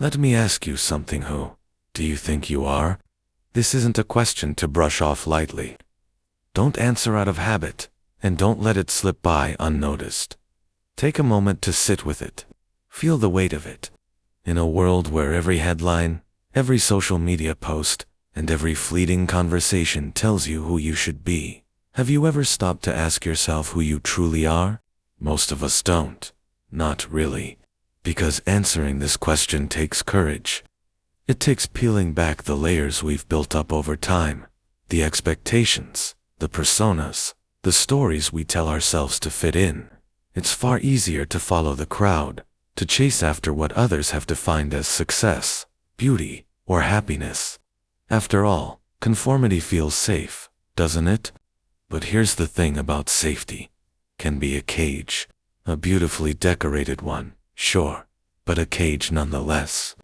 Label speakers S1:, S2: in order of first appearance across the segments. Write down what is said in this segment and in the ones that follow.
S1: Let me ask you something. Who do you think you are? This isn't a question to brush off lightly. Don't answer out of habit, and don't let it slip by unnoticed. Take a moment to sit with it. Feel the weight of it. In a world where every headline, every social media post, and every fleeting conversation tells you who you should be, have you ever stopped to ask yourself who you truly are? Most of us don't. Not really. Because answering this question takes courage. It takes peeling back the layers we've built up over time, the expectations, the personas, the stories we tell ourselves to fit in. It's far easier to follow the crowd, to chase after what others have defined as success, beauty, or happiness. After all, conformity feels safe, doesn't it? But here's the thing about safety. Can be a cage. A beautifully decorated one, sure, but a cage nonetheless.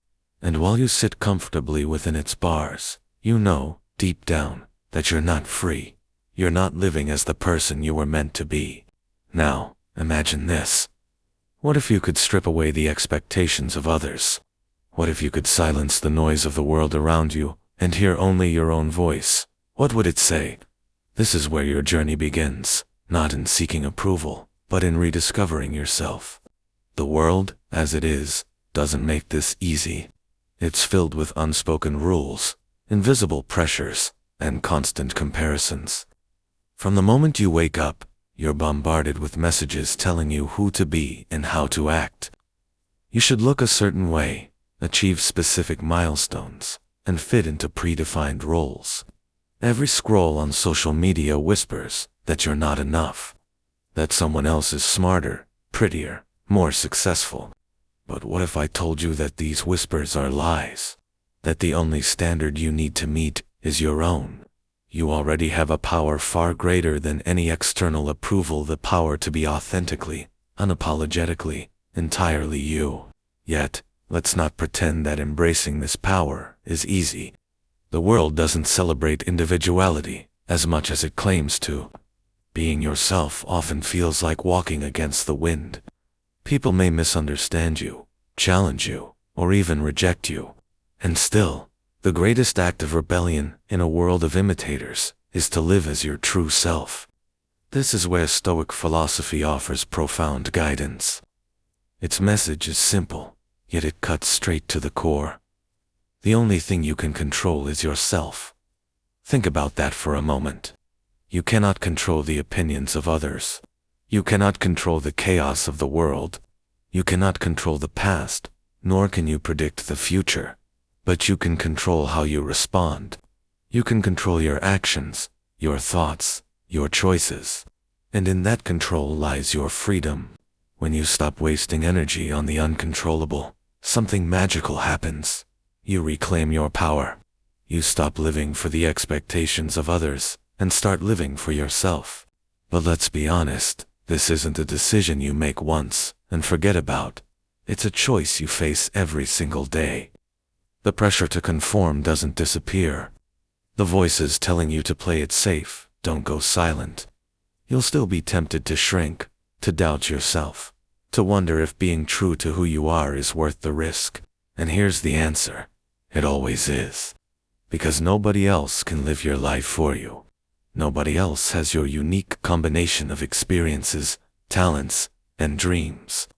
S1: And while you sit comfortably within its bars, you know, deep down, that you're not free. You're not living as the person you were meant to be. Now, imagine this. What if you could strip away the expectations of others? What if you could silence the noise of the world around you and hear only your own voice? What would it say? This is where your journey begins, not in seeking approval, but in rediscovering yourself. The world, as it is, doesn't make this easy. It's filled with unspoken rules, invisible pressures, and constant comparisons. From the moment you wake up, you're bombarded with messages telling you who to be and how to act. You should look a certain way, achieve specific milestones, and fit into predefined roles. Every scroll on social media whispers that you're not enough, that someone else is smarter, prettier, more successful. But what if I told you that these whispers are lies? That the only standard you need to meet is your own? You already have a power far greater than any external approval, the power to be authentically, unapologetically, entirely you. Yet, let's not pretend that embracing this power is easy. The world doesn't celebrate individuality as much as it claims to. Being yourself often feels like walking against the wind. People may misunderstand you, challenge you, or even reject you. And still, the greatest act of rebellion in a world of imitators is to live as your true self. This is where Stoic philosophy offers profound guidance. Its message is simple, yet it cuts straight to the core. The only thing you can control is yourself. Think about that for a moment. You cannot control the opinions of others. You cannot control the chaos of the world. You cannot control the past, nor can you predict the future. But you can control how you respond. You can control your actions, your thoughts, your choices. And in that control lies your freedom. When you stop wasting energy on the uncontrollable, something magical happens. You reclaim your power. You stop living for the expectations of others and start living for yourself. But let's be honest, this isn't a decision you make once and forget about. It's a choice you face every single day. The pressure to conform doesn't disappear. The voices telling you to play it safe don't go silent. You'll still be tempted to shrink, to doubt yourself, to wonder if being true to who you are is worth the risk. And here's the answer. It always is. Because nobody else can live your life for you. Nobody else has your unique combination of experiences, talents, and dreams.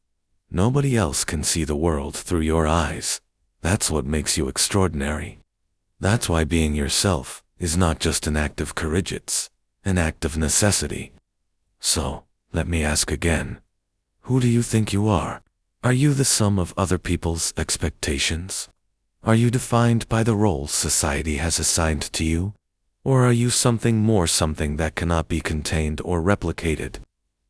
S1: Nobody else can see the world through your eyes. That's what makes you extraordinary. That's why being yourself is not just an act of courage, it's an act of necessity. So, let me ask again. Who do you think you are? Are you the sum of other people's expectations? Are you defined by the roles society has assigned to you? Or are you something more, something that cannot be contained or replicated?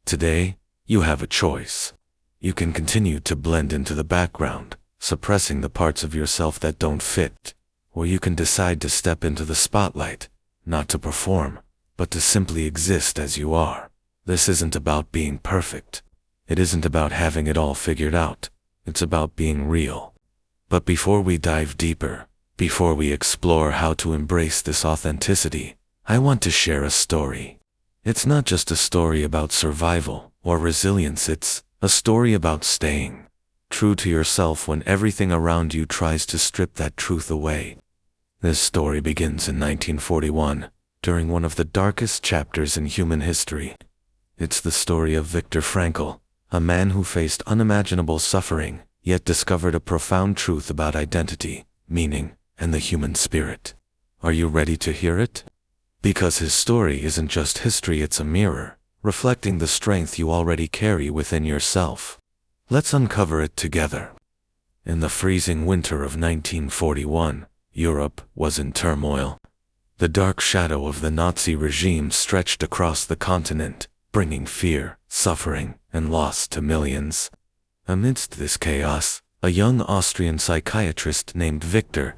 S1: Today, you have a choice. You can continue to blend into the background, suppressing the parts of yourself that don't fit. Or you can decide to step into the spotlight, not to perform, but to simply exist as you are. This isn't about being perfect. It isn't about having it all figured out. It's about being real. But before we dive deeper, before we explore how to embrace this authenticity, I want to share a story. It's not just a story about survival or resilience, it's a story about staying. true to yourself when everything around you tries to strip that truth away. This story begins in 1941, during one of the darkest chapters in human history. It's the story of Viktor Frankl, a man who faced unimaginable suffering, yet discovered a profound truth about identity, meaning, and the human spirit. Are you ready to hear it? Because his story isn't just history, it's a mirror, reflecting the strength you already carry within yourself. Let's uncover it together. In the freezing winter of 1941, Europe was in turmoil. The dark shadow of the Nazi regime stretched across the continent, bringing fear, suffering, and loss to millions. Amidst this chaos, a young Austrian psychiatrist named Viktor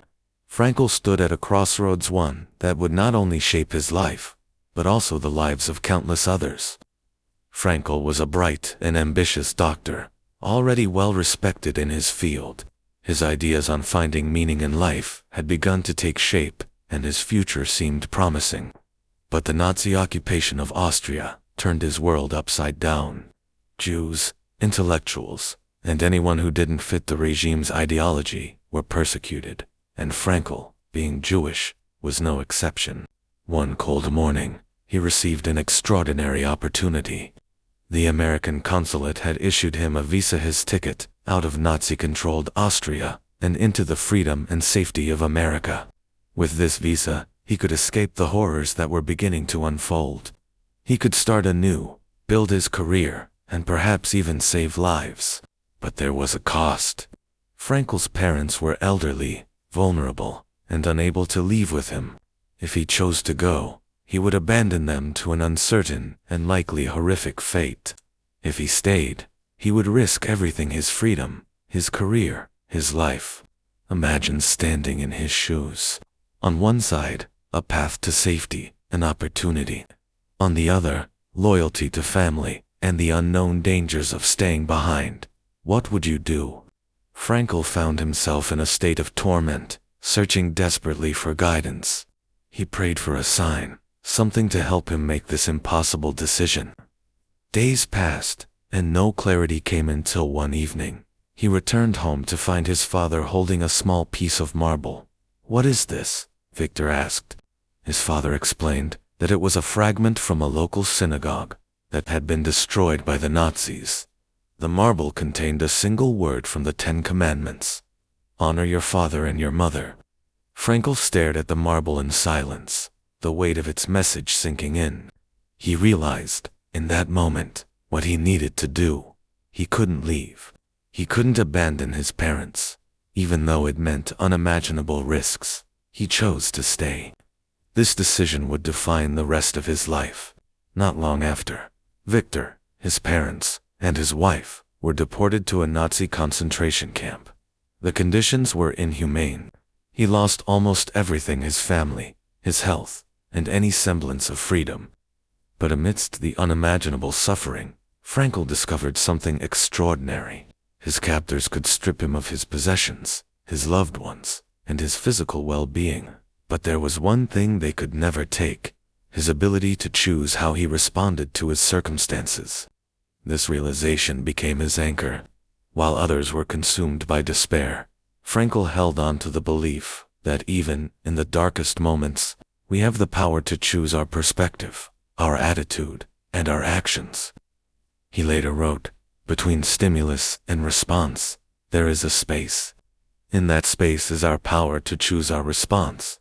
S1: Frankl stood at a crossroads, one that would not only shape his life, but also the lives of countless others. Frankl was a bright and ambitious doctor, already well respected in his field. His ideas on finding meaning in life had begun to take shape, and his future seemed promising. But the Nazi occupation of Austria turned his world upside down. Jews, intellectuals, and anyone who didn't fit the regime's ideology were persecuted, and Frankl, being Jewish, was no exception. One cold morning, he received an extraordinary opportunity. The American consulate had issued him a visa, his ticket out of Nazi-controlled Austria and into the freedom and safety of America. With this visa, he could escape the horrors that were beginning to unfold. He could start anew, build his career, and perhaps even save lives. But there was a cost. Frankl's parents were elderly, vulnerable, and unable to leave with him. If he chose to go, he would abandon them to an uncertain and likely horrific fate. If he stayed, he would risk everything: his freedom, his career, his life. Imagine standing in his shoes. On one side, a path to safety, an opportunity. On the other, loyalty to family, and the unknown dangers of staying behind. What would you do? Frankl found himself in a state of torment, searching desperately for guidance. He prayed for a sign, something to help him make this impossible decision. Days passed, and no clarity came until one evening. He returned home to find his father holding a small piece of marble. "What is this?" Viktor asked. His father explained that it was a fragment from a local synagogue that had been destroyed by the Nazis. The marble contained a single word from the 10 Commandments: "Honor your father and your mother." Frankl stared at the marble in silence, the weight of its message sinking in. He realized, in that moment, what he needed to do. He couldn't leave. He couldn't abandon his parents, even though it meant unimaginable risks. He chose to stay. This decision would define the rest of his life. Not long after, Viktor, his parents, and his wife were deported to a Nazi concentration camp. The conditions were inhumane. He lost almost everything: his family, his health, and any semblance of freedom. But amidst the unimaginable suffering, Frankl discovered something extraordinary. His captors could strip him of his possessions, his loved ones, and his physical well-being. But there was one thing they could never take: his ability to choose how he responded to his circumstances. This realization became his anchor. While others were consumed by despair, Frankl held on to the belief that even in the darkest moments, we have the power to choose our perspective, our attitude, and our actions. He later wrote, "Between stimulus and response, there is a space. In that space is our power to choose our response.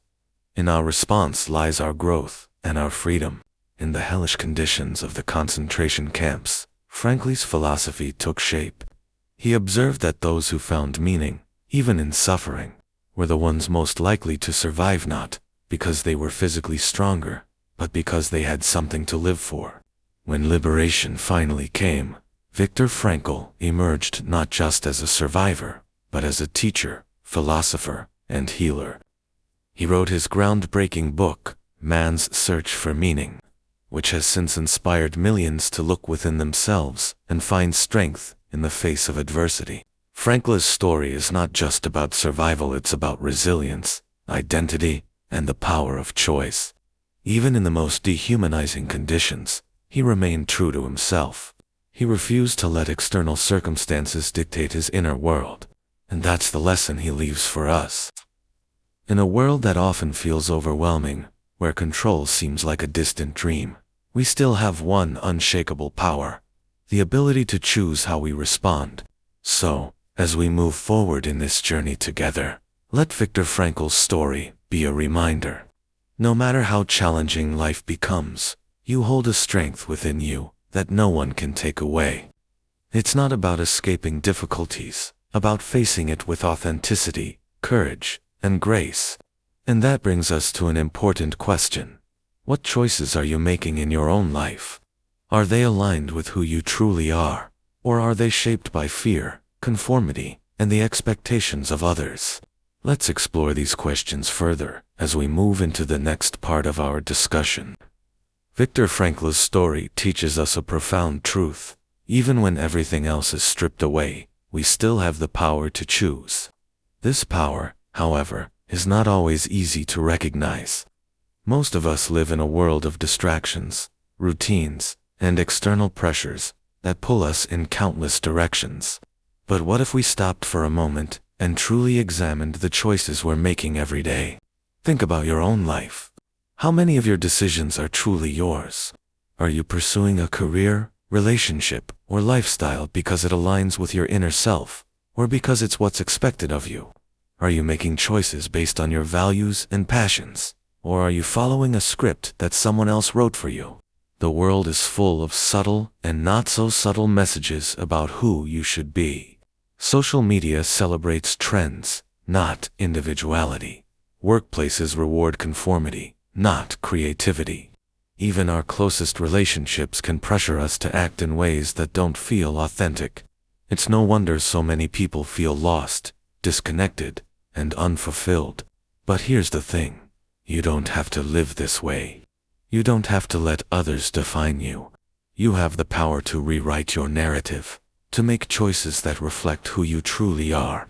S1: In our response lies our growth and our freedom." In the hellish conditions of the concentration camps, Frankl's philosophy took shape. He observed that those who found meaning, even in suffering, were the ones most likely to survive, not because they were physically stronger, but because they had something to live for. When liberation finally came, Viktor Frankl emerged not just as a survivor, but as a teacher, philosopher, and healer. He wrote his groundbreaking book, Man's Search for Meaning, which has since inspired millions to look within themselves and find strength in the face of adversity. Frankl's story is not just about survival, it's about resilience, identity, and the power of choice. Even in the most dehumanizing conditions, he remained true to himself. He refused to let external circumstances dictate his inner world, and that's the lesson he leaves for us. In a world that often feels overwhelming, where control seems like a distant dream, we still have one unshakable power: the ability to choose how we respond. So, as we move forward in this journey together, let Viktor Frankl's story be a reminder. No matter how challenging life becomes, you hold a strength within you that no one can take away. It's not about escaping difficulties, about facing it with authenticity, courage, and grace. And that brings us to an important question. What choices are you making in your own life? Are they aligned with who you truly are, or are they shaped by fear, conformity, and the expectations of others? Let's explore these questions further as we move into the next part of our discussion. Viktor Frankl's story teaches us a profound truth. Even when everything else is stripped away, we still have the power to choose. This power, however, is not always easy to recognize. Most of us live in a world of distractions, routines, and external pressures that pull us in countless directions. But what if we stopped for a moment and truly examined the choices we're making every day? Think about your own life. How many of your decisions are truly yours? Are you pursuing a career, relationship, or lifestyle because it aligns with your inner self, or because it's what's expected of you? Are you making choices based on your values and passions, or are you following a script that someone else wrote for you? The world is full of subtle and not so subtle messages about who you should be. Social media celebrates trends, not individuality. Workplaces reward conformity, not creativity. Even our closest relationships can pressure us to act in ways that don't feel authentic. It's no wonder so many people feel lost, disconnected, and unfulfilled. But here's the thing. You don't have to live this way. You don't have to let others define you. You have the power to rewrite your narrative, to make choices that reflect who you truly are.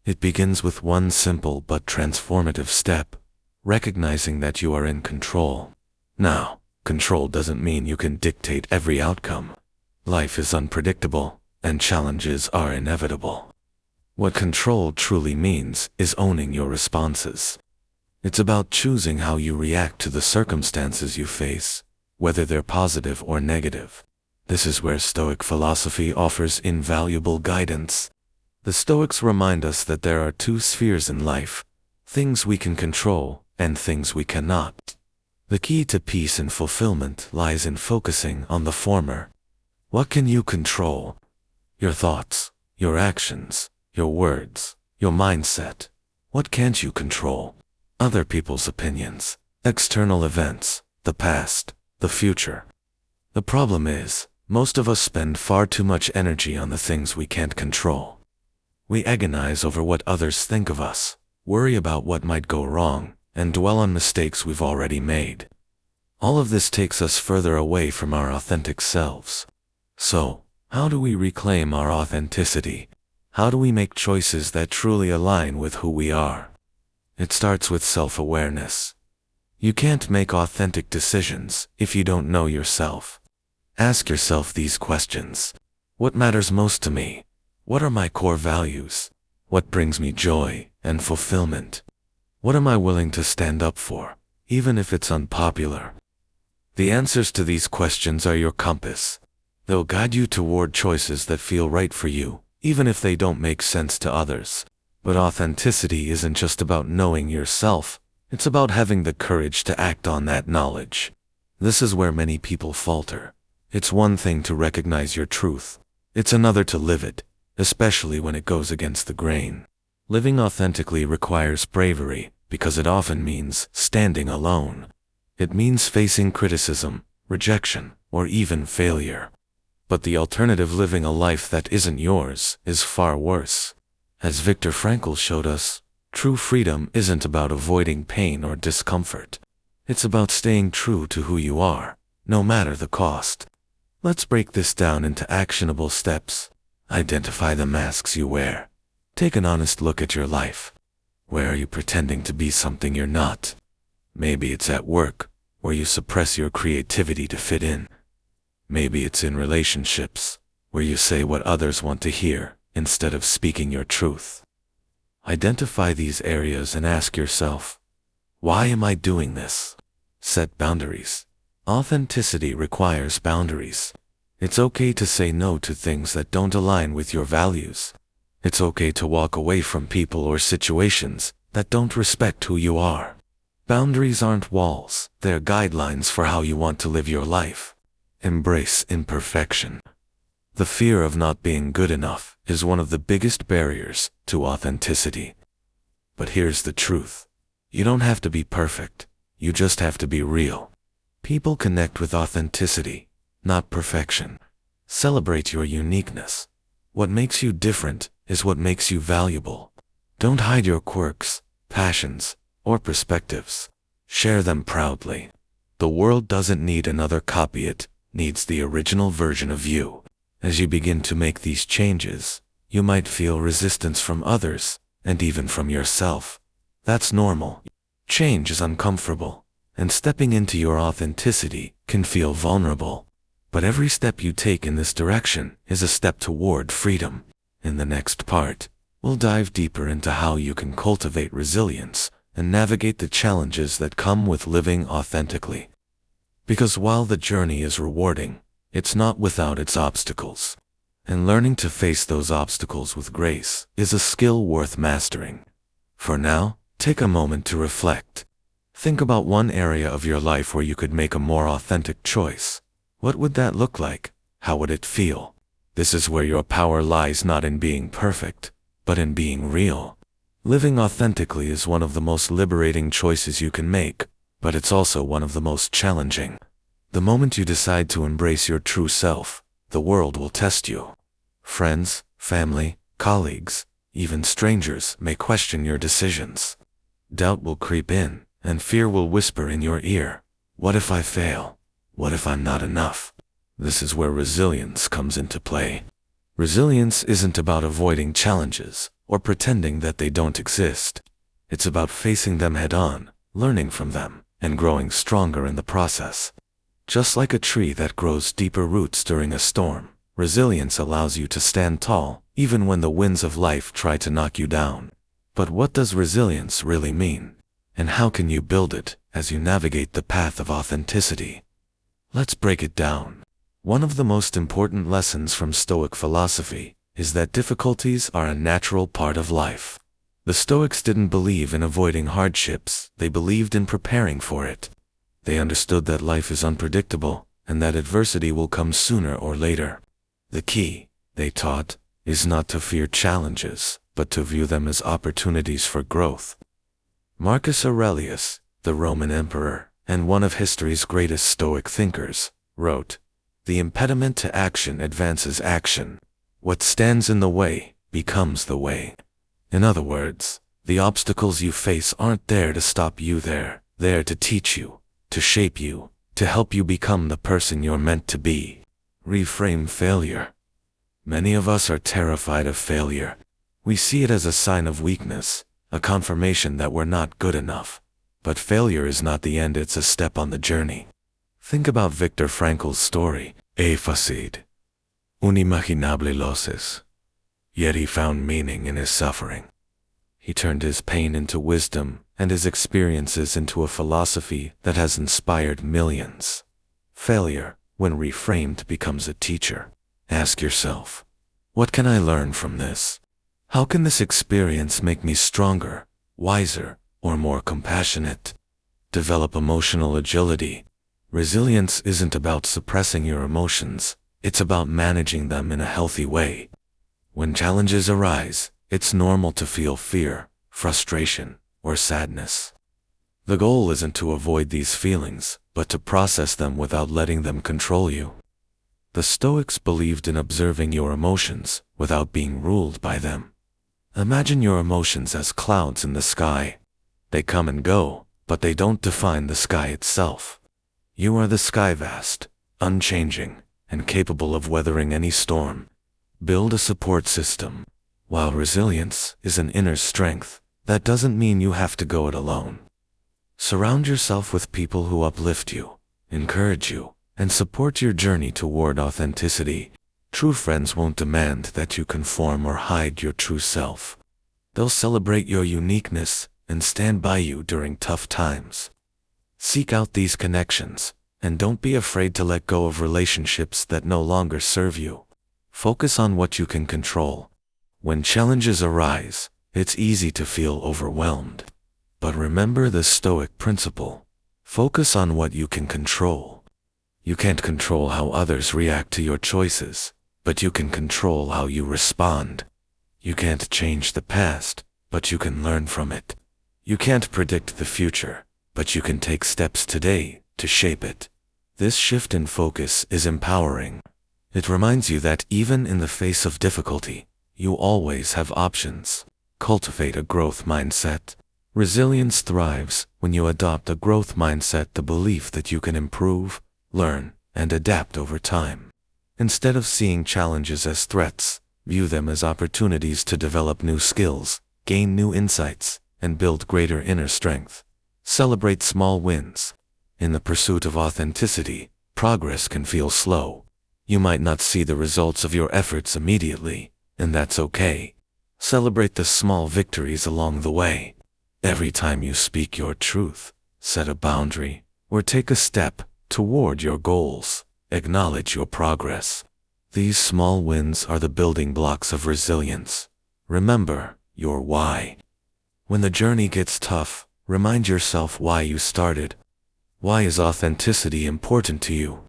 S1: It begins with one simple but transformative step: recognizing that you are in control. Now, control doesn't mean you can dictate every outcome. Life is unpredictable, and challenges are inevitable. What control truly means is owning your responses. It's about choosing how you react to the circumstances you face, whether they're positive or negative. This is where Stoic philosophy offers invaluable guidance. The Stoics remind us that there are two spheres in life: things we can control and things we cannot. The key to peace and fulfillment lies in focusing on the former. What can you control? Your thoughts, your actions, your words, your mindset. What can't you control? Other people's opinions, external events, the past, the future. The problem is, most of us spend far too much energy on the things we can't control. We agonize over what others think of us, worry about what might go wrong, and dwell on mistakes we've already made. All of this takes us further away from our authentic selves. So, how do we reclaim our authenticity? How do we make choices that truly align with who we are? It starts with self-awareness. You can't make authentic decisions if you don't know yourself. Ask yourself these questions. What matters most to me? What are my core values? What brings me joy and fulfillment? What am I willing to stand up for, even if it's unpopular? The answers to these questions are your compass. They'll guide you toward choices that feel right for you, even if they don't make sense to others. But authenticity isn't just about knowing yourself. It's about having the courage to act on that knowledge. This is where many people falter. It's one thing to recognize your truth. It's another to live it, especially when it goes against the grain. Living authentically requires bravery, because it often means standing alone. It means facing criticism, rejection, or even failure. But the alternative, living a life that isn't yours, is far worse. As Viktor Frankl showed us, true freedom isn't about avoiding pain or discomfort. It's about staying true to who you are, no matter the cost. Let's break this down into actionable steps. Identify the masks you wear. Take an honest look at your life. Where are you pretending to be something you're not? Maybe it's at work, where you suppress your creativity to fit in. Maybe it's in relationships, where you say what others want to hear instead of speaking your truth. Identify these areas and ask yourself, why am I doing this? Set boundaries. Authenticity requires boundaries. It's okay to say no to things that don't align with your values. It's okay to walk away from people or situations that don't respect who you are. Boundaries aren't walls, they're guidelines for how you want to live your life. Embrace imperfection. The fear of not being good enough is one of the biggest barriers to authenticity. But here's the truth. You don't have to be perfect, you just have to be real. People connect with authenticity, not perfection. Celebrate your uniqueness. What makes you different is what makes you valuable. Don't hide your quirks, passions, or perspectives. Share them proudly. The world doesn't need another copy, it needs the original version of you. As you begin to make these changes, you might feel resistance from others, and even from yourself. That's normal. Change is uncomfortable, and stepping into your authenticity can feel vulnerable. But every step you take in this direction is a step toward freedom. In the next part, we'll dive deeper into how you can cultivate resilience and navigate the challenges that come with living authentically. Because while the journey is rewarding, it's not without its obstacles. And learning to face those obstacles with grace is a skill worth mastering. For now, take a moment to reflect. Think about one area of your life where you could make a more authentic choice. What would that look like? How would it feel? This is where your power lies, not in being perfect, but in being real. Living authentically is one of the most liberating choices you can make, but it's also one of the most challenging. The moment you decide to embrace your true self, the world will test you. Friends, family, colleagues, even strangers may question your decisions. Doubt will creep in, and fear will whisper in your ear. What if I fail? What if I'm not enough? This is where resilience comes into play. Resilience isn't about avoiding challenges or pretending that they don't exist. It's about facing them head-on, learning from them, and growing stronger in the process. Just like a tree that grows deeper roots during a storm, resilience allows you to stand tall even when the winds of life try to knock you down. But what does resilience really mean? And how can you build it as you navigate the path of authenticity? Let's break it down. One of the most important lessons from Stoic philosophy is that difficulties are a natural part of life. The Stoics didn't believe in avoiding hardships, they believed in preparing for it. They understood that life is unpredictable, and that adversity will come sooner or later. The key, they taught, is not to fear challenges, but to view them as opportunities for growth. Marcus Aurelius, the Roman emperor, and one of history's greatest Stoic thinkers, wrote, "The impediment to action advances action. What stands in the way becomes the way." In other words, the obstacles you face aren't there to stop you, they're there to teach you, to shape you, to help you become the person you're meant to be. Reframe failure. Many of us are terrified of failure. We see it as a sign of weakness, a confirmation that we're not good enough. But failure is not the end, it's a step on the journey. Think about Viktor Frankl's story, facit unimaginable losses. Yet he found meaning in his suffering. He turned his pain into wisdom and his experiences into a philosophy that has inspired millions. Failure, when reframed, becomes a teacher. Ask yourself, what can I learn from this? How can this experience make me stronger, wiser, or more compassionate? Develop emotional agility. Resilience isn't about suppressing your emotions, it's about managing them in a healthy way. When challenges arise, it's normal to feel fear, frustration, or sadness. The goal isn't to avoid these feelings, but to process them without letting them control you. The Stoics believed in observing your emotions without being ruled by them. Imagine your emotions as clouds in the sky. They come and go, but they don't define the sky itself. You are the sky, vast, unchanging, and capable of weathering any storm. Build a support system. While resilience is an inner strength, that doesn't mean you have to go it alone. Surround yourself with people who uplift you, encourage you, and support your journey toward authenticity. True friends won't demand that you conform or hide your true self. They'll celebrate your uniqueness and stand by you during tough times. Seek out these connections, and don't be afraid to let go of relationships that no longer serve you. Focus on what you can control. When challenges arise, it's easy to feel overwhelmed. But remember the Stoic principle. Focus on what you can control. You can't control how others react to your choices, but you can control how you respond. You can't change the past, but you can learn from it. You can't predict the future, but you can take steps today to shape it. This shift in focus is empowering. It reminds you that even in the face of difficulty, you always have options. Cultivate a growth mindset. Resilience thrives when you adopt a growth mindset, the belief that you can improve, learn, and adapt over time. Instead of seeing challenges as threats, view them as opportunities to develop new skills, gain new insights, and build greater inner strength. Celebrate small wins. In the pursuit of authenticity, progress can feel slow. You might not see the results of your efforts immediately, and that's okay. Celebrate the small victories along the way. Every time you speak your truth, set a boundary, or take a step toward your goals, acknowledge your progress. These small wins are the building blocks of resilience. Remember your why. When the journey gets tough, remind yourself why you started. Why is authenticity important to you?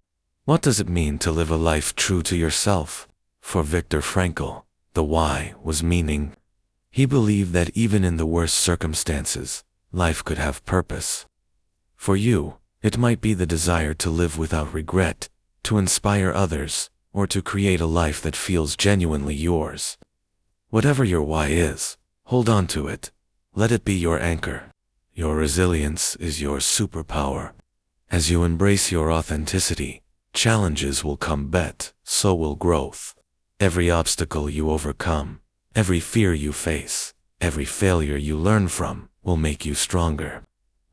S1: What does it mean to live a life true to yourself? For Viktor Frankl, the why was meaning. He believed that even in the worst circumstances, life could have purpose. For you, it might be the desire to live without regret, to inspire others, or to create a life that feels genuinely yours. Whatever your why is, hold on to it. Let it be your anchor. Your resilience is your superpower. As you embrace your authenticity, challenges will come, but so will growth. Every obstacle you overcome, every fear you face, every failure you learn from, will make you stronger.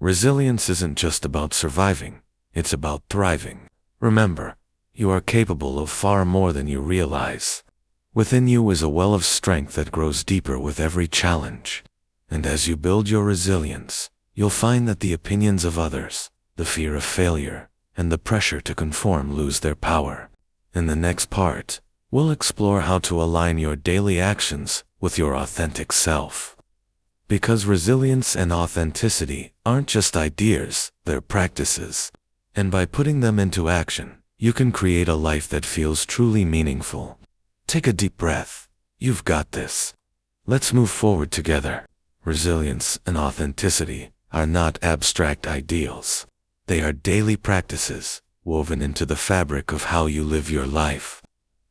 S1: Resilience isn't just about surviving, it's about thriving. Remember, you are capable of far more than you realize. Within you is a well of strength that grows deeper with every challenge. And as you build your resilience, you'll find that the opinions of others, the fear of failure, and the pressure to conform lose their power. In the next part, we'll explore how to align your daily actions with your authentic self. Because resilience and authenticity aren't just ideas, they're practices. And by putting them into action, you can create a life that feels truly meaningful. Take a deep breath. You've got this. Let's move forward together. Resilience and authenticity are not abstract ideals. They are daily practices, woven into the fabric of how you live your life.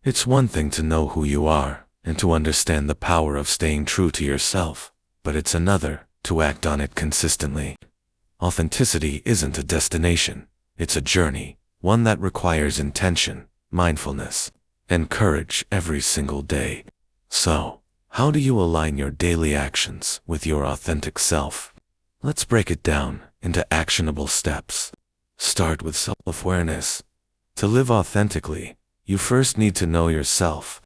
S1: It's one thing to know who you are, and to understand the power of staying true to yourself, but it's another to act on it consistently. Authenticity isn't a destination, it's a journey, one that requires intention, mindfulness, and courage every single day. So, how do you align your daily actions with your authentic self? Let's break it down into actionable steps. Start with self-awareness. To live authentically, you first need to know yourself.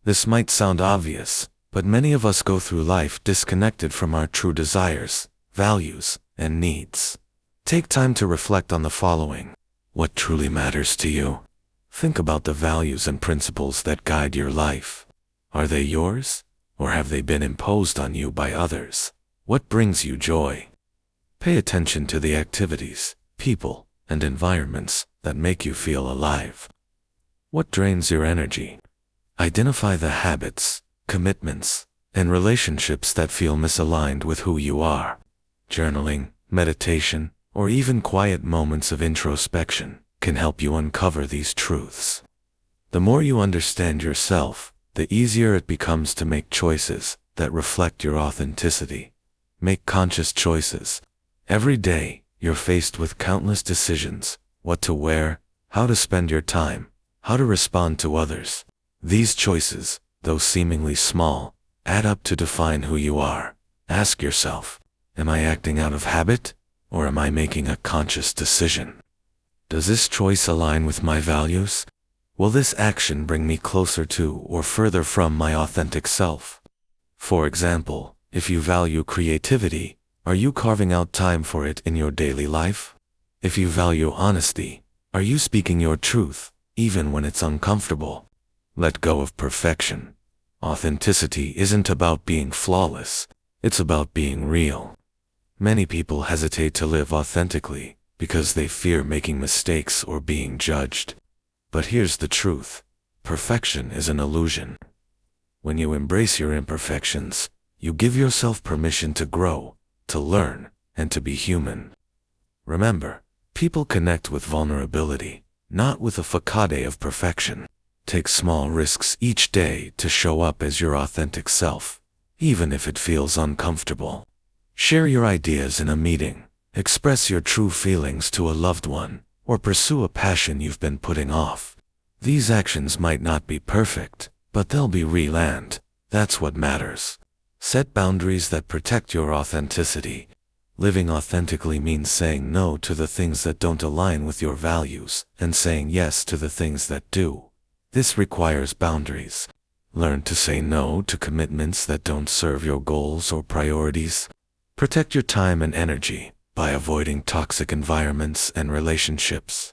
S1: This might sound obvious, but many of us go through life disconnected from our true desires, values, and needs. Take time to reflect on the following. What truly matters to you? Think about the values and principles that guide your life. Are they yours, or have they been imposed on you by others? What brings you joy? Pay attention to the activities, people, and environments that make you feel alive. What drains your energy? Identify the habits, commitments, and relationships that feel misaligned with who you are. Journaling, meditation, or even quiet moments of introspection can help you uncover these truths. The more you understand yourself, the easier it becomes to make choices that reflect your authenticity. Make conscious choices. Every day, you're faced with countless decisions: what to wear, how to spend your time, how to respond to others. These choices, though seemingly small, add up to define who you are. Ask yourself, am I acting out of habit, or am I making a conscious decision? Does this choice align with my values? Will this action bring me closer to or further from my authentic self? For example, if you value creativity, are you carving out time for it in your daily life? If you value honesty, are you speaking your truth, even when it's uncomfortable? Let go of perfection. Authenticity isn't about being flawless, it's about being real. Many people hesitate to live authentically because they fear making mistakes or being judged. But here's the truth: perfection is an illusion. When you embrace your imperfections, you give yourself permission to grow, to learn, and to be human. Remember, people connect with vulnerability, not with a facade of perfection. Take small risks each day to show up as your authentic self, even if it feels uncomfortable. Share your ideas in a meeting, express your true feelings to a loved one, or pursue a passion you've been putting off. These actions might not be perfect, but they'll be real, and that's what matters. Set boundaries that protect your authenticity. Living authentically means saying no to the things that don't align with your values and saying yes to the things that do. This requires boundaries. Learn to say no to commitments that don't serve your goals or priorities. Protect your time and energy by avoiding toxic environments and relationships.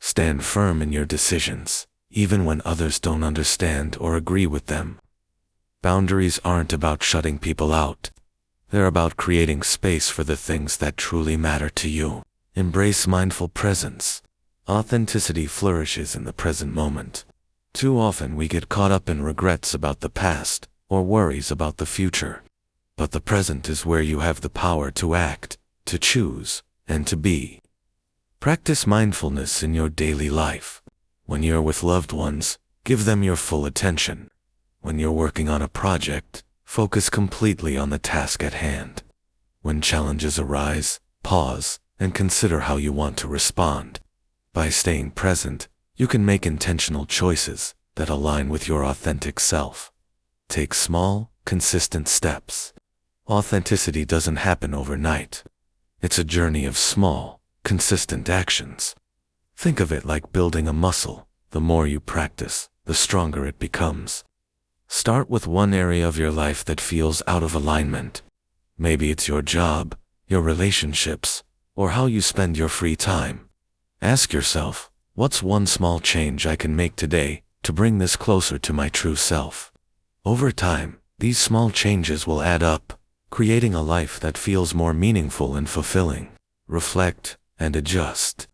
S1: Stand firm in your decisions, even when others don't understand or agree with them. Boundaries aren't about shutting people out. They're about creating space for the things that truly matter to you. Embrace mindful presence. Authenticity flourishes in the present moment. Too often we get caught up in regrets about the past or worries about the future. But the present is where you have the power to act, to choose, and to be. Practice mindfulness in your daily life. When you're with loved ones, give them your full attention. When you're working on a project, focus completely on the task at hand. When challenges arise, pause and consider how you want to respond. By staying present, you can make intentional choices that align with your authentic self. Take small, consistent steps. Authenticity doesn't happen overnight. It's a journey of small, consistent actions. Think of it like building a muscle. The more you practice, the stronger it becomes. Start with one area of your life that feels out of alignment. Maybe it's your job, your relationships, or how you spend your free time. Ask yourself, what's one small change I can make today to bring this closer to my true self? Over time, these small changes will add up, creating a life that feels more meaningful and fulfilling. Reflect and adjust.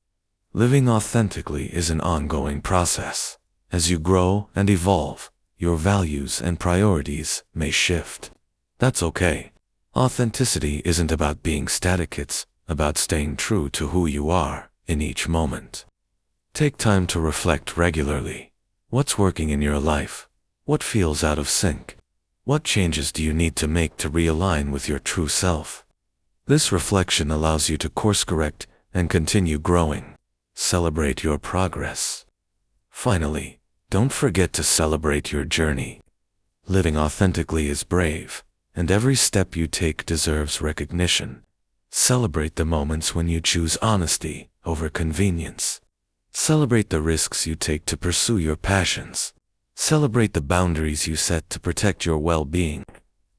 S1: Living authentically is an ongoing process. As you grow and evolve, your values and priorities may shift. That's okay. Authenticity isn't about being static, it's about staying true to who you are in each moment. Take time to reflect regularly. What's working in your life? What feels out of sync? What changes do you need to make to realign with your true self? This reflection allows you to course correct and continue growing. Celebrate your progress. Finally, don't forget to celebrate your journey. Living authentically is brave, and every step you take deserves recognition. Celebrate the moments when you choose honesty over convenience. Celebrate the risks you take to pursue your passions. Celebrate the boundaries you set to protect your well-being.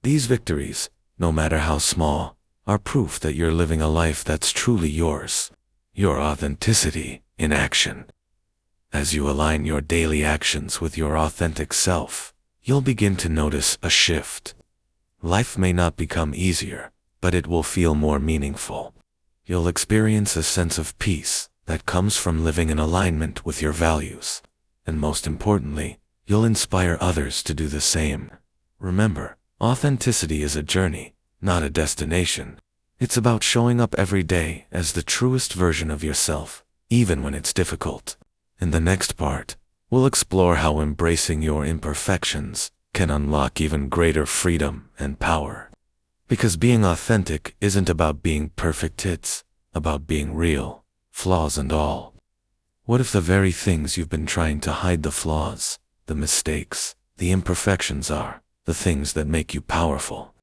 S1: These victories, no matter how small, are proof that you're living a life that's truly yours. Your authenticity in action. As you align your daily actions with your authentic self, you'll begin to notice a shift. Life may not become easier, but it will feel more meaningful. You'll experience a sense of peace that comes from living in alignment with your values. And most importantly, you'll inspire others to do the same. Remember, authenticity is a journey, not a destination. It's about showing up every day as the truest version of yourself, even when it's difficult. In the next part, we'll explore how embracing your imperfections can unlock even greater freedom and power. Because being authentic isn't about being perfect, it's about being real, flaws and all. What if the very things you've been trying to hide, the flaws, the mistakes, the imperfections, are the things that make you powerful?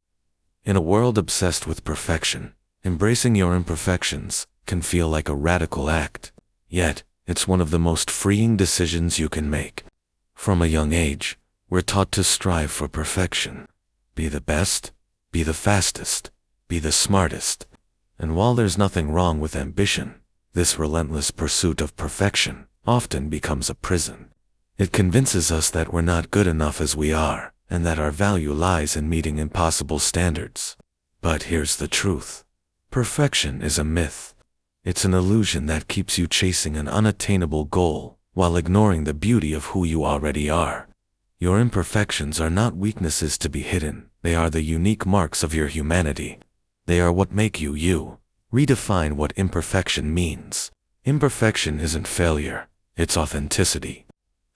S1: In a world obsessed with perfection, embracing your imperfections can feel like a radical act. Yet, It's one of the most freeing decisions you can make. From a young age, we're taught to strive for perfection. Be the best, be the fastest, be the smartest. And while there's nothing wrong with ambition, this relentless pursuit of perfection often becomes a prison. It convinces us that we're not good enough as we are, and that our value lies in meeting impossible standards. But here's the truth. Perfection is a myth. It's an illusion that keeps you chasing an unattainable goal while ignoring the beauty of who you already are. Your imperfections are not weaknesses to be hidden. They are the unique marks of your humanity. They are what make you you. Redefine what imperfection means. Imperfection isn't failure, it's authenticity.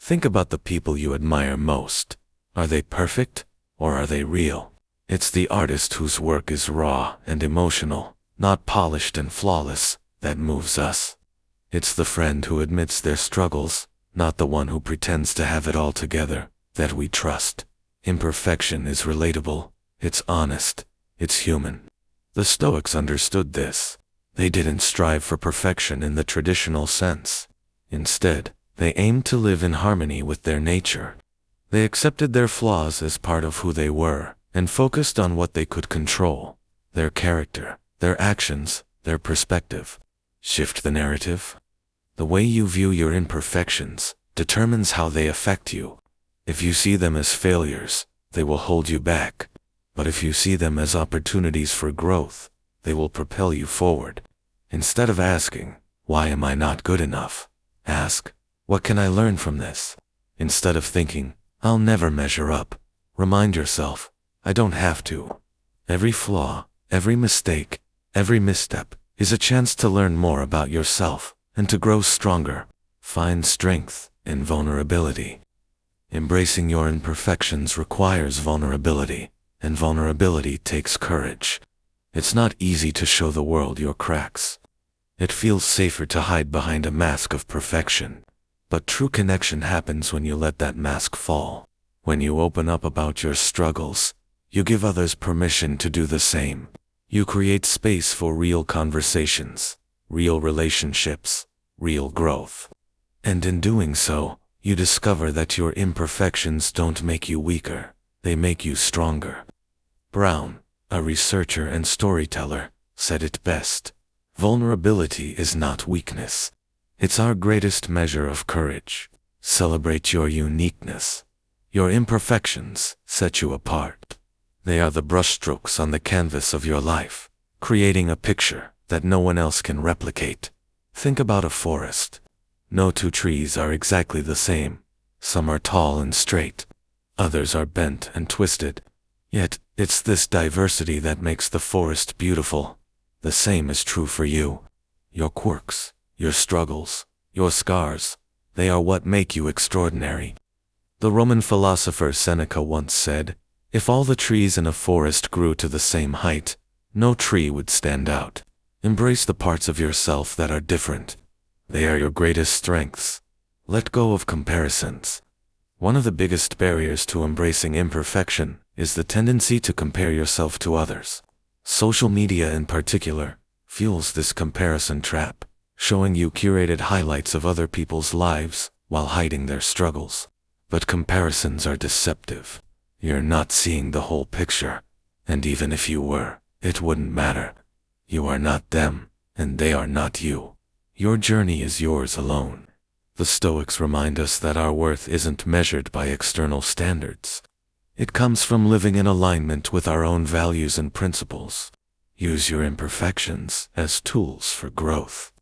S1: Think about the people you admire most. Are they perfect, or are they real? It's the artist whose work is raw and emotional, not polished and flawless, that moves us. It's the friend who admits their struggles, not the one who pretends to have it all together, that we trust. Imperfection is relatable, it's honest, it's human. The Stoics understood this. They didn't strive for perfection in the traditional sense. Instead, they aimed to live in harmony with their nature. They accepted their flaws as part of who they were, and focused on what they could control: their character, their actions, their perspective. Shift the narrative. The way you view your imperfections determines how they affect you. If you see them as failures, they will hold you back. But if you see them as opportunities for growth, they will propel you forward. Instead of asking, "Why am I not good enough?" ask, "What can I learn from this?" Instead of thinking, "I'll never measure up," remind yourself, "I don't have to." Every flaw, every mistake, every misstep is a chance to learn more about yourself and to grow stronger. Find strength in vulnerability. Embracing your imperfections requires vulnerability, and vulnerability takes courage. It's not easy to show the world your cracks. It feels safer to hide behind a mask of perfection. But true connection happens when you let that mask fall. When you open up about your struggles, you give others permission to do the same. You create space for real conversations, real relationships, real growth. And in doing so, you discover that your imperfections don't make you weaker, they make you stronger. Brown, a researcher and storyteller, said it best: "Vulnerability is not weakness. It's our greatest measure of courage. Celebrate your uniqueness. Your imperfections set you apart. They are the brushstrokes on the canvas of your life, creating a picture that no one else can replicate." Think about a forest. No two trees are exactly the same. Some are tall and straight. Others are bent and twisted. Yet, it's this diversity that makes the forest beautiful. The same is true for you. Your quirks, your struggles, your scars, they are what make you extraordinary. The Roman philosopher Seneca once said, "If all the trees in a forest grew to the same height, no tree would stand out." Embrace the parts of yourself that are different. They are your greatest strengths. Let go of comparisons. One of the biggest barriers to embracing imperfection is the tendency to compare yourself to others. Social media in particular fuels this comparison trap, showing you curated highlights of other people's lives while hiding their struggles. But comparisons are deceptive. You're not seeing the whole picture. And even if you were, it wouldn't matter. You are not them, and they are not you. Your journey is yours alone. The Stoics remind us that our worth isn't measured by external standards. It comes from living in alignment with our own values and principles. Use your imperfections as tools for growth.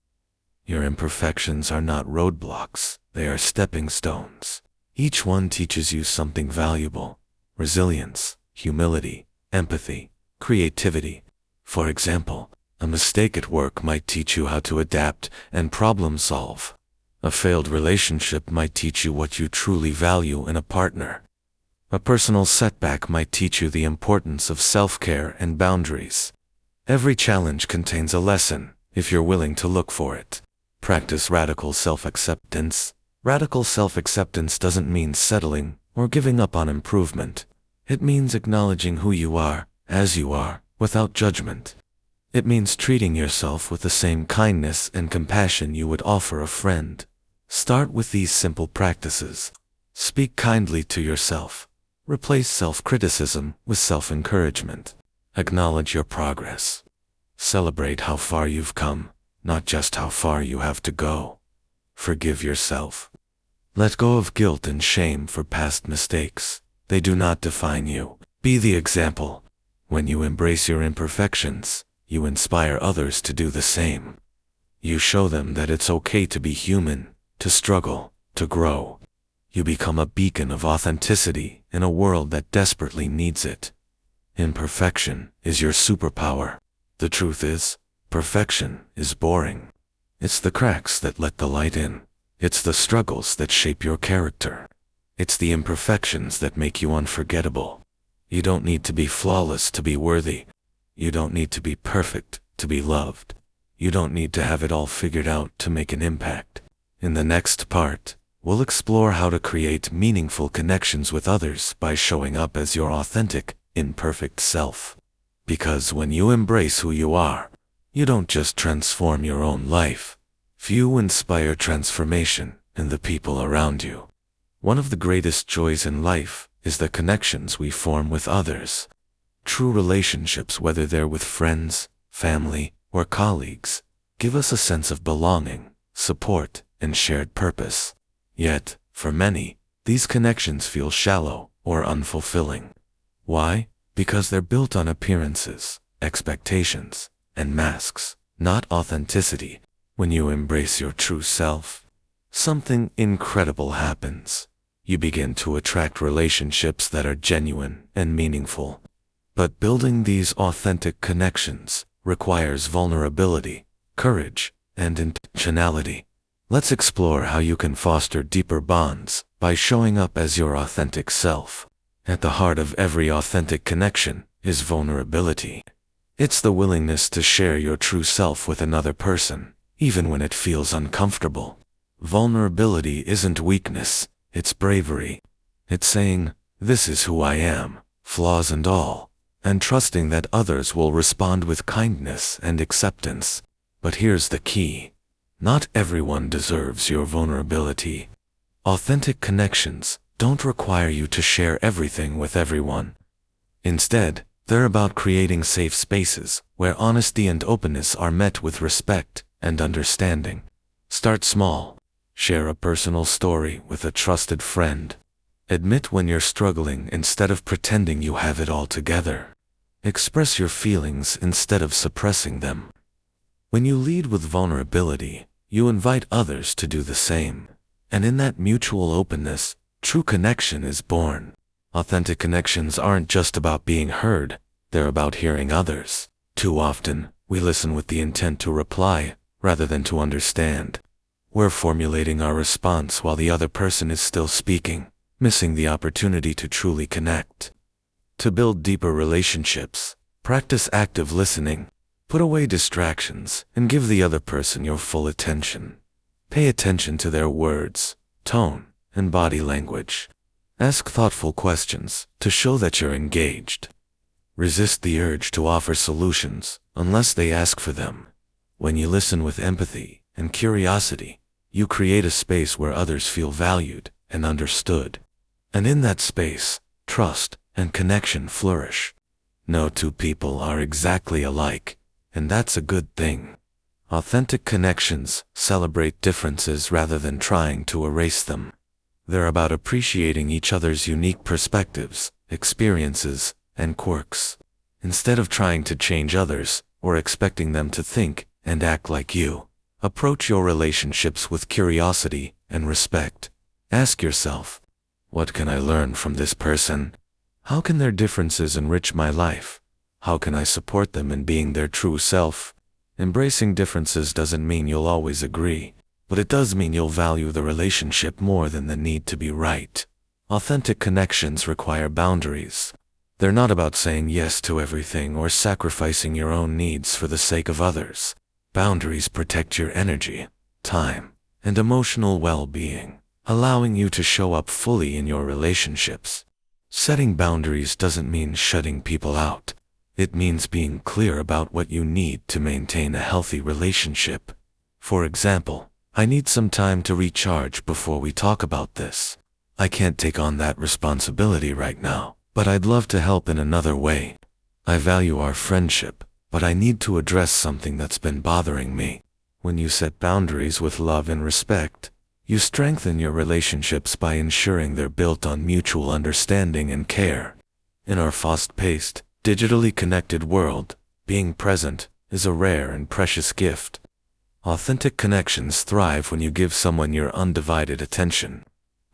S1: Your imperfections are not roadblocks, they are stepping stones. Each one teaches you something valuable: resilience, humility, empathy, creativity. For example, a mistake at work might teach you how to adapt and problem solve. A failed relationship might teach you what you truly value in a partner. A personal setback might teach you the importance of self-care and boundaries. Every challenge contains a lesson, if you're willing to look for it. Practice radical self-acceptance. Radical self-acceptance doesn't mean settling or giving up on improvement. It means acknowledging who you are, as you are, without judgment. It means treating yourself with the same kindness and compassion you would offer a friend. Start with these simple practices. Speak kindly to yourself. Replace self-criticism with self-encouragement. Acknowledge your progress. Celebrate how far you've come, not just how far you have to go. Forgive yourself. Let go of guilt and shame for past mistakes. They do not define you. Be the example. When you embrace your imperfections, you inspire others to do the same. You show them that it's okay to be human, to struggle, to grow. You become a beacon of authenticity in a world that desperately needs it. Imperfection is your superpower. The truth is, perfection is boring. It's the cracks that let the light in. It's the struggles that shape your character. It's the imperfections that make you unforgettable. You don't need to be flawless to be worthy. You don't need to be perfect to be loved. You don't need to have it all figured out to make an impact. In the next part, we'll explore how to create meaningful connections with others by showing up as your authentic, imperfect self. Because when you embrace who you are, you don't just transform your own life. You inspire transformation in the people around you. One of the greatest joys in life is the connections we form with others. True relationships, whether they're with friends, family, or colleagues, give us a sense of belonging, support, and shared purpose. Yet, for many, these connections feel shallow or unfulfilling. Why? Because they're built on appearances, expectations, and masks, not authenticity. When you embrace your true self, something incredible happens. You begin to attract relationships that are genuine and meaningful. But building these authentic connections requires vulnerability, courage, and intentionality. Let's explore how you can foster deeper bonds by showing up as your authentic self. At the heart of every authentic connection is vulnerability. It's the willingness to share your true self with another person, even when it feels uncomfortable. Vulnerability isn't weakness, it's bravery. It's saying, "This is who I am, flaws and all," and trusting that others will respond with kindness and acceptance. But here's the key. Not everyone deserves your vulnerability. Authentic connections don't require you to share everything with everyone. Instead, they're about creating safe spaces where honesty and openness are met with respect and understanding. Start small. Share a personal story with a trusted friend. Admit when you're struggling instead of pretending you have it all together. Express your feelings instead of suppressing them. When you lead with vulnerability, you invite others to do the same. And in that mutual openness, true connection is born. Authentic connections aren't just about being heard, they're about hearing others. Too often, we listen with the intent to reply, rather than to understand. We're formulating our response while the other person is still speaking, missing the opportunity to truly connect. To build deeper relationships, practice active listening. Put away distractions and give the other person your full attention. Pay attention to their words, tone, and body language. Ask thoughtful questions to show that you're engaged. Resist the urge to offer solutions unless they ask for them. When you listen with empathy and curiosity, you create a space where others feel valued and understood. And in that space, trust and connection flourish. No two people are exactly alike, and that's a good thing. Authentic connections celebrate differences rather than trying to erase them. They're about appreciating each other's unique perspectives, experiences, and quirks. Instead of trying to change others or expecting them to think and act like you, approach your relationships with curiosity and respect. Ask yourself, what can I learn from this person? How can their differences enrich my life? How can I support them in being their true self? Embracing differences doesn't mean you'll always agree, but it does mean you'll value the relationship more than the need to be right. Authentic connections require boundaries. They're not about saying yes to everything or sacrificing your own needs for the sake of others. Boundaries protect your energy, time, and emotional well-being, allowing you to show up fully in your relationships. Setting boundaries doesn't mean shutting people out. It means being clear about what you need to maintain a healthy relationship. For example, I need some time to recharge before we talk about this. I can't take on that responsibility right now, but I'd love to help in another way. I value our friendship, but I need to address something that's been bothering me. When you set boundaries with love and respect, you strengthen your relationships by ensuring they're built on mutual understanding and care. In our fast-paced, digitally connected world, being present is a rare and precious gift. Authentic connections thrive when you give someone your undivided attention.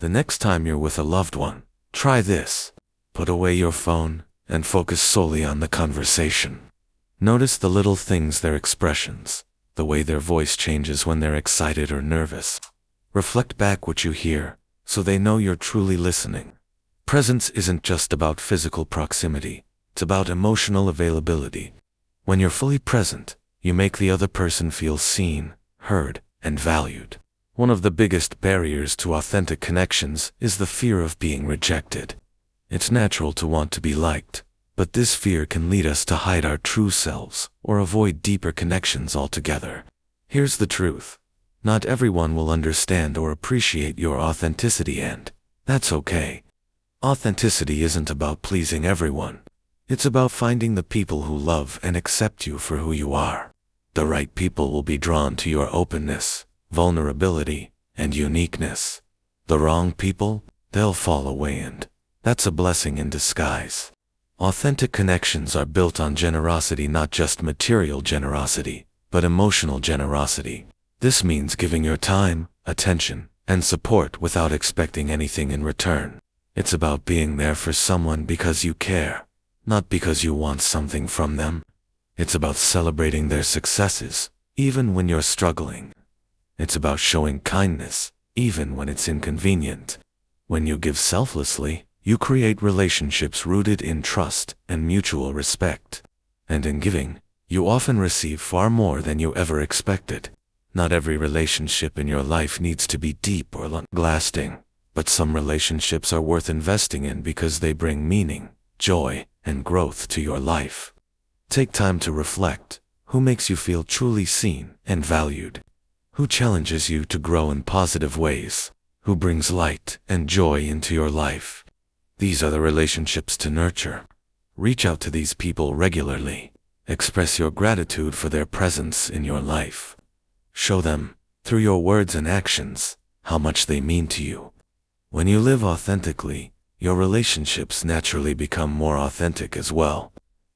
S1: The next time you're with a loved one, try this. Put away your phone and focus solely on the conversation. Notice the little things, their expressions, the way their voice changes when they're excited or nervous. Reflect back what you hear, so they know you're truly listening. Presence isn't just about physical proximity, it's about emotional availability. When you're fully present, you make the other person feel seen, heard, and valued. One of the biggest barriers to authentic connections is the fear of being rejected. It's natural to want to be liked, but this fear can lead us to hide our true selves or avoid deeper connections altogether. Here's the truth. Not everyone will understand or appreciate your authenticity, and that's okay. Authenticity isn't about pleasing everyone. It's about finding the people who love and accept you for who you are. The right people will be drawn to your openness, vulnerability, and uniqueness. The wrong people, they'll fall away, and that's a blessing in disguise. Authentic connections are built on generosity, not just material generosity, but emotional generosity. This means giving your time, attention, and support without expecting anything in return. It's about being there for someone because you care, not because you want something from them. It's about celebrating their successes, even when you're struggling. It's about showing kindness, even when it's inconvenient. When you give selflessly, you create relationships rooted in trust and mutual respect. And in giving, you often receive far more than you ever expected. Not every relationship in your life needs to be deep or long-lasting, but some relationships are worth investing in because they bring meaning, joy, and growth to your life. Take time to reflect. Who makes you feel truly seen and valued? Who challenges you to grow in positive ways? Who brings light and joy into your life? These are the relationships to nurture. Reach out to these people regularly. Express your gratitude for their presence in your life. Show them, through your words and actions, how much they mean to you. When you live authentically, your relationships naturally become more authentic as well.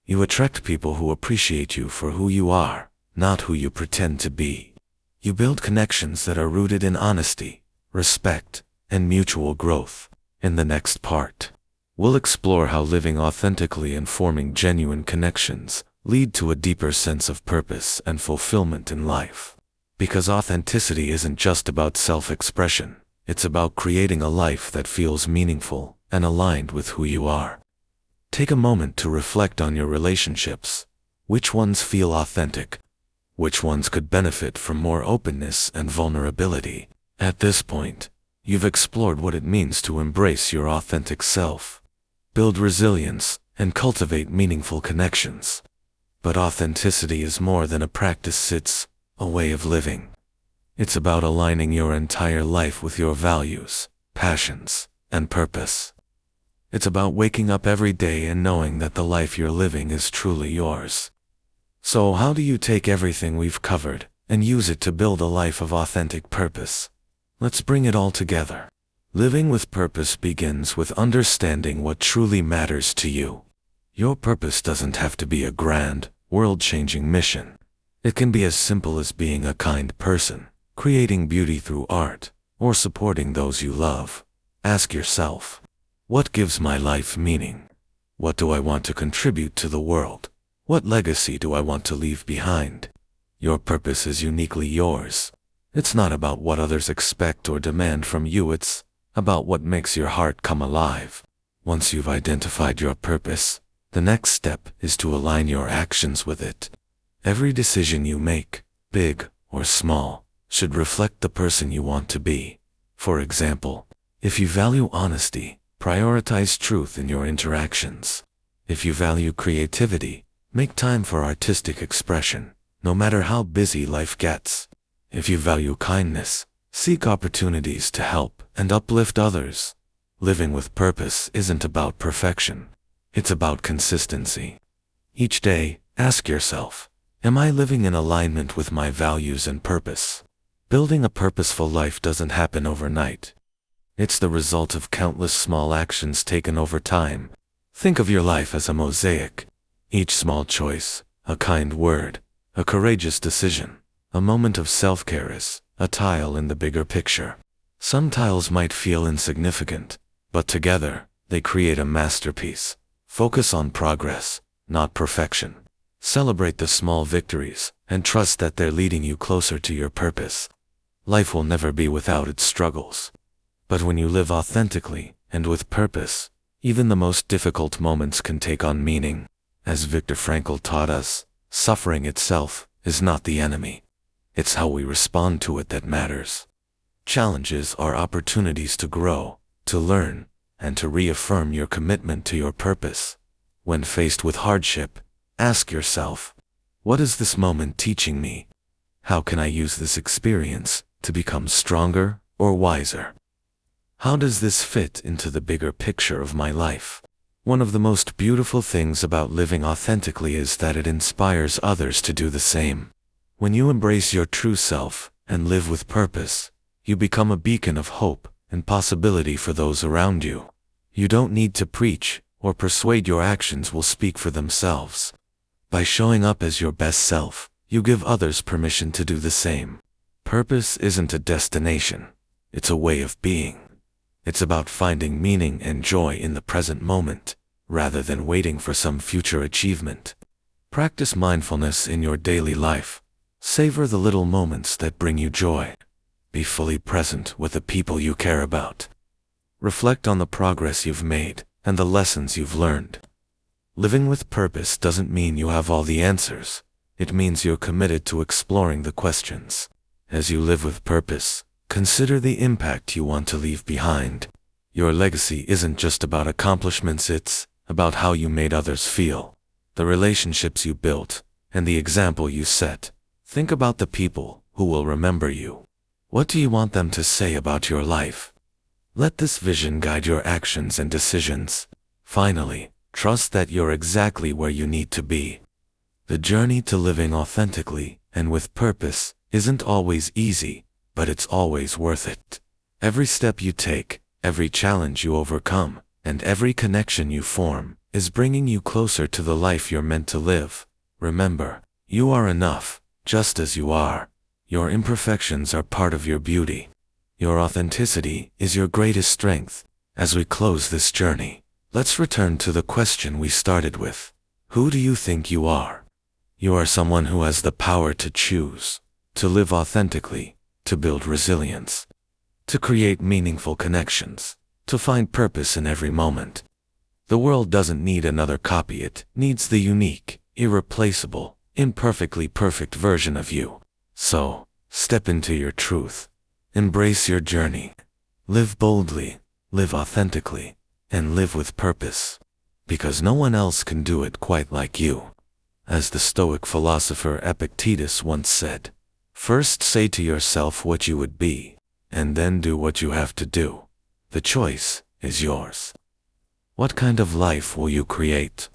S1: You attract people who appreciate you for who you are, not who you pretend to be. You build connections that are rooted in honesty, respect, and mutual growth. In the next part, we'll explore how living authentically and forming genuine connections lead to a deeper sense of purpose and fulfillment in life. Because authenticity isn't just about self-expression, it's about creating a life that feels meaningful and aligned with who you are. Take a moment to reflect on your relationships. Which ones feel authentic? Which ones could benefit from more openness and vulnerability? At this point, you've explored what it means to embrace your authentic self, build resilience, and cultivate meaningful connections. But authenticity is more than a practice, it's a way of living. It's about aligning your entire life with your values, passions, and purpose. It's about waking up every day and knowing that the life you're living is truly yours. So how do you take everything we've covered and use it to build a life of authentic purpose? Let's bring it all together. Living with purpose begins with understanding what truly matters to you. Your purpose doesn't have to be a grand, world-changing mission. It can be as simple as being a kind person, creating beauty through art, or supporting those you love. Ask yourself, what gives my life meaning? What do I want to contribute to the world? What legacy do I want to leave behind? Your purpose is uniquely yours. It's not about what others expect or demand from you, it's about what makes your heart come alive. Once you've identified your purpose, the next step is to align your actions with it. Every decision you make, big or small, should reflect the person you want to be. For example, if you value honesty, prioritize truth in your interactions. If you value creativity, make time for artistic expression, no matter how busy life gets. If you value kindness, seek opportunities to help and uplift others. Living with purpose isn't about perfection. It's about consistency. Each day, ask yourself, am I living in alignment with my values and purpose? Building a purposeful life doesn't happen overnight. It's the result of countless small actions taken over time. Think of your life as a mosaic. Each small choice, a kind word, a courageous decision, a moment of self-care is a tile in the bigger picture. Some tiles might feel insignificant, but together, they create a masterpiece. Focus on progress, not perfection. Celebrate the small victories, and trust that they're leading you closer to your purpose. Life will never be without its struggles. But when you live authentically and with purpose, even the most difficult moments can take on meaning. As Viktor Frankl taught us, suffering itself is not the enemy. It's how we respond to it that matters. Challenges are opportunities to grow, to learn, and to reaffirm your commitment to your purpose. When faced with hardship, ask yourself, what is this moment teaching me? How can I use this experience to become stronger or wiser? How does this fit into the bigger picture of my life? One of the most beautiful things about living authentically is that it inspires others to do the same. When you embrace your true self and live with purpose, you become a beacon of hope and possibility for those around you. You don't need to preach or persuade. Your actions will speak for themselves. By showing up as your best self, you give others permission to do the same. Purpose isn't a destination, it's a way of being. It's about finding meaning and joy in the present moment, rather than waiting for some future achievement. Practice mindfulness in your daily life. Savor the little moments that bring you joy. Be fully present with the people you care about. Reflect on the progress you've made and the lessons you've learned. Living with purpose doesn't mean you have all the answers. It means you're committed to exploring the questions. As you live with purpose, consider the impact you want to leave behind. Your legacy isn't just about accomplishments, it's about how you made others feel, the relationships you built, and the example you set. Think about the people who will remember you. What do you want them to say about your life? Let this vision guide your actions and decisions. Finally, trust that you're exactly where you need to be. The journey to living authentically and with purpose isn't always easy, but it's always worth it. Every step you take, every challenge you overcome, and every connection you form is bringing you closer to the life you're meant to live. Remember, you are enough, just as you are. Your imperfections are part of your beauty. Your authenticity is your greatest strength. As we close this journey, let's return to the question we started with. Who do you think you are? You are someone who has the power to choose, to live authentically, to build resilience, to create meaningful connections, to find purpose in every moment. The world doesn't need another copy, it needs the unique, irreplaceable, imperfectly perfect version of you. So, step into your truth. Embrace your journey. Live boldly, live authentically, and live with purpose. Because no one else can do it quite like you. As the Stoic philosopher Epictetus once said, first say to yourself what you would be, and then do what you have to do. The choice is yours. What kind of life will you create?